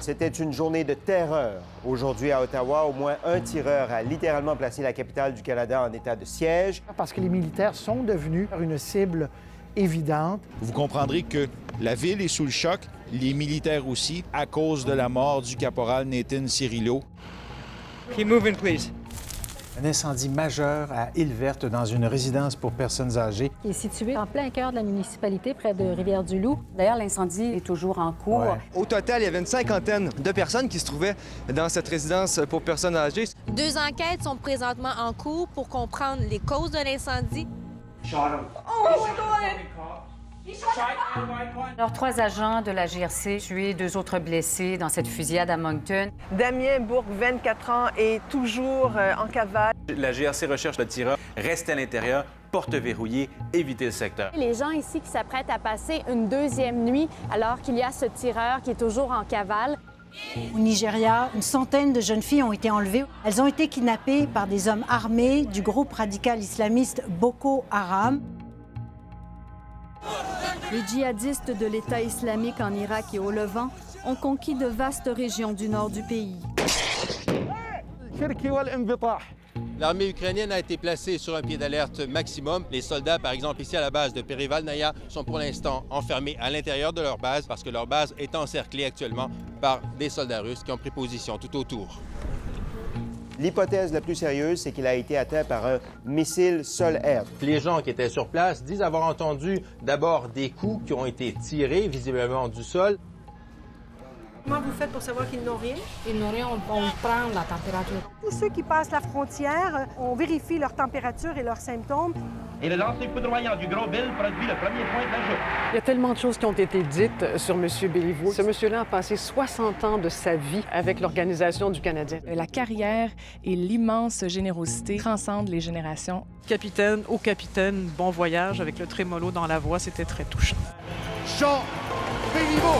C'était une journée de terreur. Aujourd'hui à Ottawa, au moins un tireur a littéralement placé la capitale du Canada en état de siège. Parce que les militaires sont devenus une cible évidente. Vous comprendrez que la ville est sous le choc, les militaires aussi, à cause de la mort du caporal Nathan Cirillo. Keep moving, please. Un incendie majeur à Île-Verte dans une résidence pour personnes âgées. Il est situé en plein cœur de la municipalité, près de Rivière-du-Loup. D'ailleurs, l'incendie est toujours en cours. Ouais. Au total, il y avait une cinquantaine de personnes qui se trouvaient dans cette résidence pour personnes âgées. 2 enquêtes sont présentement en cours pour comprendre les causes de l'incendie. Alors, 3 agents de la GRC tués, 2 autres blessés dans cette fusillade à Moncton. Damien Bourque, 24 ans, est toujours en cavale. La GRC recherche le tireur. Restez à l'intérieur, porte verrouillée, évitez le secteur. Les gens ici qui s'apprêtent à passer une deuxième nuit alors qu'il y a ce tireur qui est toujours en cavale. Au Nigeria, une centaine de jeunes filles ont été enlevées. Elles ont été kidnappées par des hommes armés du groupe radical islamiste Boko Haram. Les djihadistes de l'État islamique en Irak et au Levant ont conquis de vastes régions du nord du pays. L'armée ukrainienne a été placée sur un pied d'alerte maximum. Les soldats, par exemple, ici à la base de Perivalnaya, sont pour l'instant enfermés à l'intérieur de leur base parce que leur base est encerclée actuellement par des soldats russes qui ont pris position tout autour. L'hypothèse la plus sérieuse, c'est qu'il a été atteint par un missile sol-air. Les gens qui étaient sur place disent avoir entendu d'abord des coups qui ont été tirés visiblement du sol. Comment vous faites pour savoir qu'ils n'ont rien? Ils n'ont rien, on prend la température. Tous ceux qui passent la frontière, on vérifie leur température et leurs symptômes. Et le lancer foudroyant du Gros Bill produit le premier point de la journée. Il y a tellement de choses qui ont été dites sur M. Béliveau. Ce monsieur-là a passé 60 ans de sa vie avec l'Organisation du Canadien. La carrière et l'immense générosité transcendent les générations. Capitaine, au capitaine, bon voyage avec le trémolo dans la voix, c'était très touchant. Jean Béliveau!